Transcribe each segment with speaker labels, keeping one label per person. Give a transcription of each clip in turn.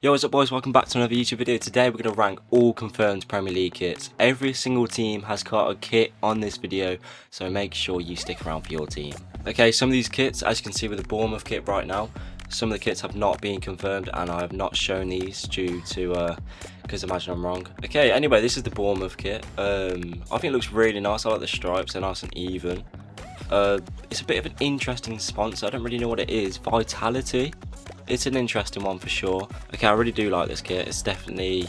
Speaker 1: Yo, what's up boys, welcome back to another YouTube video. Today we're going to rank all confirmed Premier League kits. Every single team has got a kit on this video, so make sure you stick around for your team. Okay, some of these kits, as you can see with the Bournemouth kit right now, some of the kits have not been confirmed and I have not shown these due to, because imagine I'm wrong. Okay, anyway, this is the Bournemouth kit. I think it looks really nice. I like the stripes, they're nice and even. It's a bit of an interesting sponsor, I don't really know what it is. Vitality. It's an interesting one for sure. Okay, I really do like this kit. It's definitely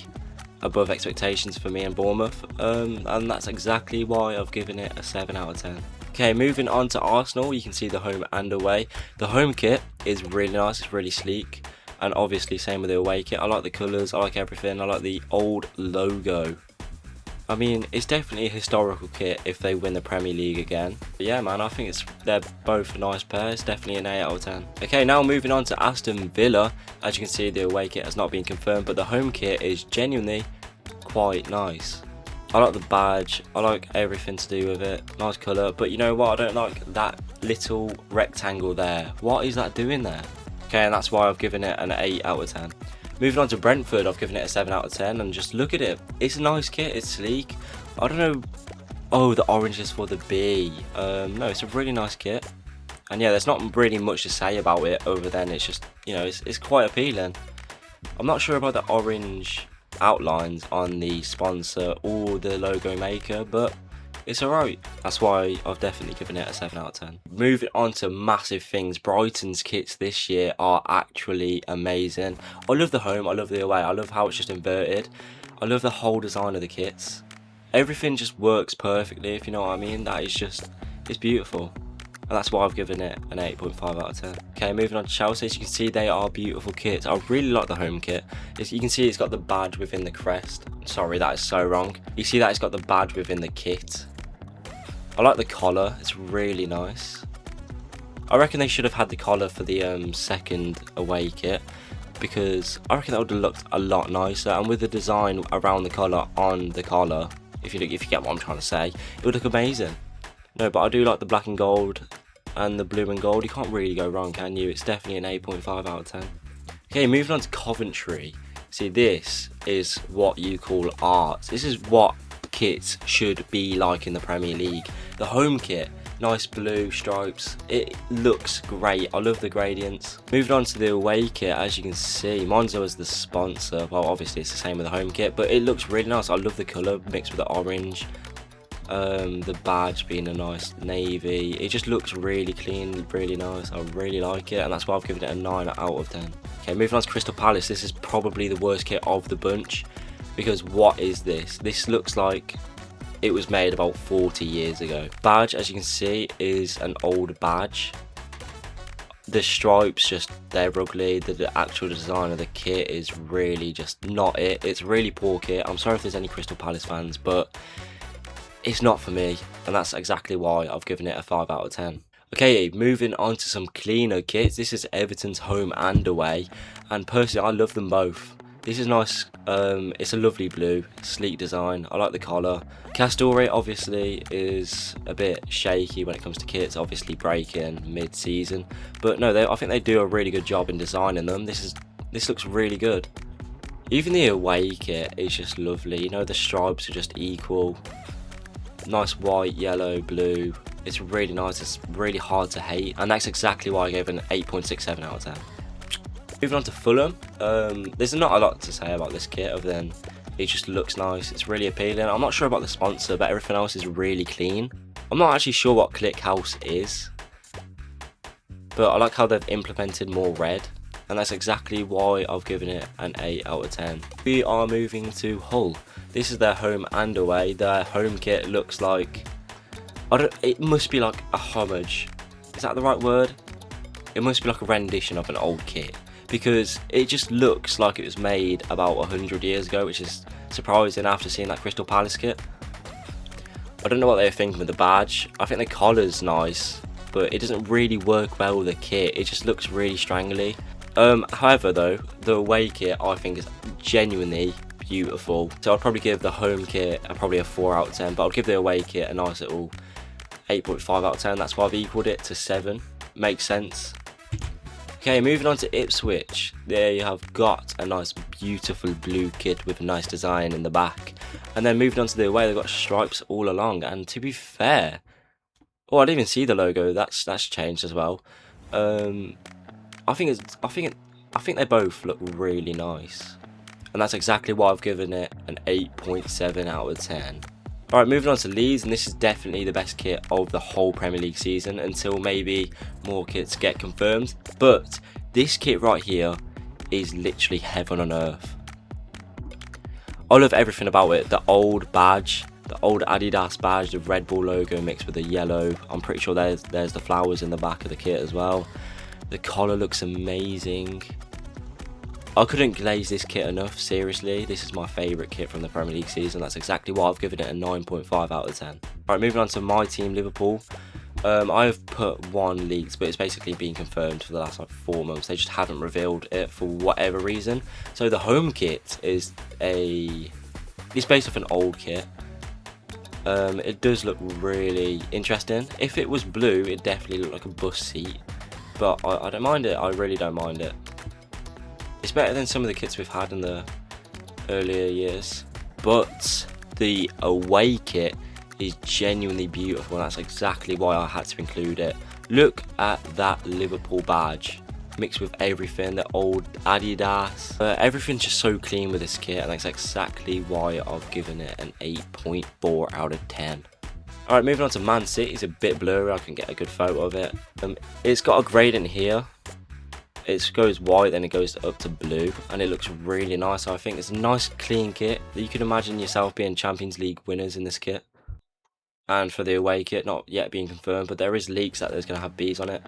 Speaker 1: above expectations for me and Bournemouth. And that's exactly why I've given it a 7 out of 10. Okay, moving on to Arsenal, you can see the home and away. The home kit is really nice, it's really sleek. And obviously same with the away kit. I like the colours, I like everything. I like the old logo. I mean, it's definitely a historical kit if they win the Premier League again. But yeah, man, I think they're both a nice pair. It's definitely an 8 out of 10. Okay, now moving on to Aston Villa. As you can see, the away kit has not been confirmed, but the home kit is genuinely quite nice. I like the badge. I like everything to do with it. Nice colour. But you know what? I don't like that little rectangle there. What is that doing there? Okay, and that's why I've given it an 8 out of 10. Moving on to Brentford, I've given it a 7 out of 10, and just look at it. It's a nice kit, it's sleek. I don't know. Oh, the orange is for the B. No, it's a really nice kit. And yeah, there's not really much to say about it other than it's just, you know, it's quite appealing. I'm not sure about the orange outlines on the sponsor or the logo maker, but it's alright. That's why I've definitely given it a 7 out of 10. Moving on to massive things. Brighton's kits this year are actually amazing. I love the home, I love the away, I love how it's just inverted. I love the whole design of the kits. Everything just works perfectly, if you know what I mean. That is just, it's beautiful. And that's why I've given it an 8.5 out of 10. Okay, moving on to Chelsea. As you can see, they are beautiful kits. I really like the home kit. You can see it's got the badge within the crest. Sorry, that is so wrong. You see that it's got the badge within the kit. I like the collar, it's really nice. I reckon they should have had the collar for the second away kit, because I reckon that would have looked a lot nicer, and with the design around the collar on the collar, if you get what I'm trying to say, it would look amazing. No, but I do like the black and gold and the blue and gold. You can't really go wrong, can you? It's definitely an 8.5 out of 10. Okay, moving on to Coventry. See, this is what you call art. This is what kits should be like in the Premier League. The home kit, nice blue stripes, it looks great. I love the gradients. Moving on to the away kit, as you can see, Monzo is the sponsor. Well, obviously it's the same with the home kit, but it looks really nice. I love the colour mixed with the orange. The badge being a nice navy. It just looks really clean, really nice. I really like it, and that's why I've given it a 9 out of 10. Okay, moving on to Crystal Palace. This is probably the worst kit of the bunch, because what is this? This looks like it was made about 40 years ago. Badge, as you can see, is an old badge. The stripes, just, they're ugly. The actual design of the kit is really just not it. It's a really poor kit. I'm sorry if there's any Crystal Palace fans, but it's not for me, and that's exactly why I've given it a 5 out of 10. Okay, moving on to some cleaner kits. This is Everton's home and away, and personally I love them both. This is nice. It's a lovely blue, sleek design. I like the collar. Castore obviously is a bit shaky when it comes to kits, obviously breaking mid-season, but no, I think they do a really good job in designing them. This looks really good. Even the away kit is just lovely. You know, the stripes are just equal. Nice white, yellow, blue. It's really nice. It's really hard to hate, and that's exactly why I gave it an 8.67 out of 10. Moving on to Fulham, there's not a lot to say about this kit other than it just looks nice, it's really appealing. I'm not sure about the sponsor, but everything else is really clean. I'm not actually sure what ClickHouse is, but I like how they've implemented more red, and that's exactly why I've given it an 8 out of 10. We are moving to Hull. This is their home and away. Their home kit looks like, it must be like a homage. Is that the right word? It must be like a rendition of an old kit, because it just looks like it was made about 100 years ago, which is surprising after seeing that Crystal Palace kit. I don't know what they were thinking with the badge. I think the collar's nice, but it doesn't really work well with the kit. It just looks really strangly. However though, the away kit I think is genuinely beautiful. So I'd probably give the home kit probably a 4 out of 10, but I'll give the away kit a nice little 8.5 out of 10. That's why I've equalled it to 7. Makes sense. Okay, moving on to Ipswich. There you have got a nice beautiful blue kit with a nice design in the back. And then moving on to the away, they've got stripes all along. And to be fair, oh, I didn't even see the logo. That's changed as well. I think they both look really nice. And that's exactly why I've given it an 8.7 out of 10. Alright, moving on to Leeds, and this is definitely the best kit of the whole Premier League season until maybe more kits get confirmed. But this kit right here is literally heaven on earth. I love everything about it. The old badge, the old Adidas badge, the Red Bull logo mixed with the yellow. I'm pretty sure there's the flowers in the back of the kit as well. The collar looks amazing. I couldn't glaze this kit enough, seriously. This is my favourite kit from the Premier League season. That's exactly why I've given it a 9.5 out of 10. Alright, moving on to my team, Liverpool. I've put 1 leaked, but it's basically been confirmed for the last like 4 months. They just haven't revealed it for whatever reason. So the home kit is it's based off an old kit. It does look really interesting. If it was blue, it'd definitely look like a bus seat. But I don't mind it. I really don't mind it. It's better than some of the kits we've had in the earlier years. But the away kit is genuinely beautiful, and that's exactly why I had to include it. Look at that Liverpool badge mixed with everything, the old Adidas. Everything's just so clean with this kit, and that's exactly why I've given it an 8.4 out of 10. Alright, moving on to Man City. It's a bit blurry, I can get a good photo of it. It's got a gradient here. It goes white, then it goes up to blue, and it looks really nice. I think it's a nice clean kit. You can imagine yourself being Champions League winners in this kit. And for the away kit, not yet being confirmed, but there is leaks that there's going to have Bs on it.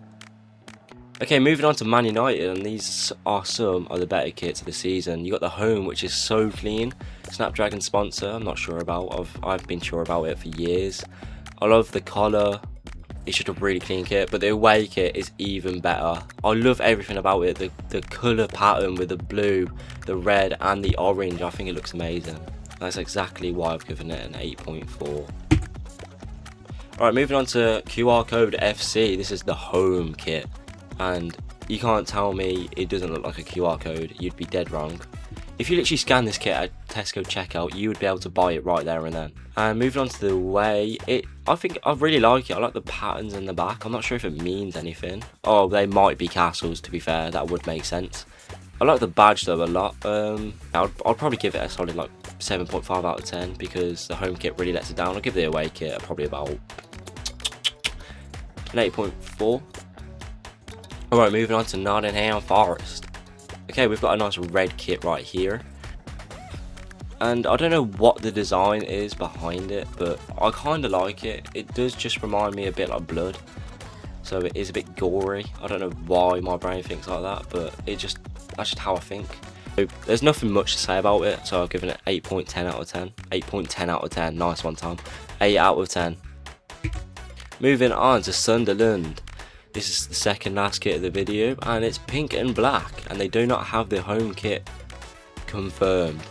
Speaker 1: Okay, moving on to Man United, and these are some of the better kits of the season. You got the home, which is so clean. Snapdragon sponsor, I'm not sure about. I've been sure about it for years. I love the collar. It's just a really clean kit, but the away kit is even better. I love everything about it. The colour pattern with the blue, the red and the orange, I think it looks amazing. That's exactly why I've given it an 8.4. Alright, moving on to QR Code FC. This is the home kit, and you can't tell me it doesn't look like a QR code. You'd be dead wrong. If you literally scan this kit at Tesco checkout, you would be able to buy it right there and then. And moving on to the away, I think I really like it. I like the patterns in the back. I'm not sure if it means anything. Oh, they might be castles, to be fair. That would make sense. I like the badge though a lot. I'd probably give it a solid like 7.5 out of 10 because the home kit really lets it down. I'll give the away kit probably about an 8.4. Alright, moving on to Nottingham Forest. Okay, we've got a nice red kit right here. And I don't know what the design is behind it, but I kind of like it. It does just remind me a bit like blood. So it is a bit gory. I don't know why my brain thinks like that, but that's just how I think. So there's nothing much to say about it, so I've given it 8.10 out of 10. 8.10 out of 10, nice one, Tom. 8 out of 10. Moving on to Sunderland. This is the second last kit of the video, and it's pink and black, and they do not have the home kit confirmed.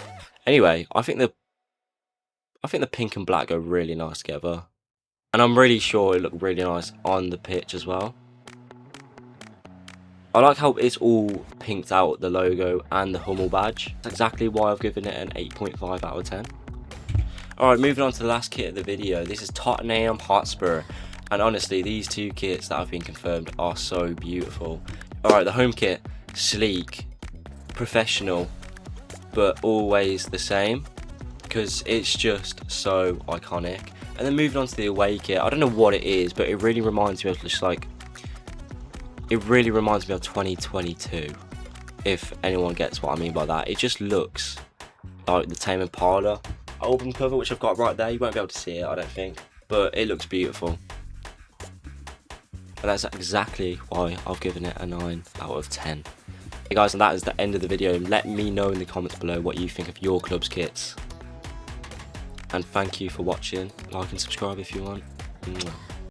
Speaker 1: Anyway, I think the pink and black go really nice together, and I'm really sure it looked really nice on the pitch as well. I like how it's all pinked out, the logo and the Hummel badge. That's exactly why I've given it an 8.5 out of 10. Alright, moving on to the last kit of the video. This is Tottenham Hotspur. And honestly, these two kits that have been confirmed are so beautiful. Alright, the home kit, sleek, professional, but always the same, because it's just so iconic. And then moving on to the away kit, I don't know what it is, but it really reminds me of just like, it really reminds me of 2022, if anyone gets what I mean by that. It just looks like the Tame Impala album cover, which I've got right there. You won't be able to see it, I don't think, but it looks beautiful. And that's exactly why I've given it a 9 out of 10. Hey guys, and that is the end of the video. Let me know in the comments below what you think of your club's kits. And thank you for watching. Like and subscribe if you want. Mwah.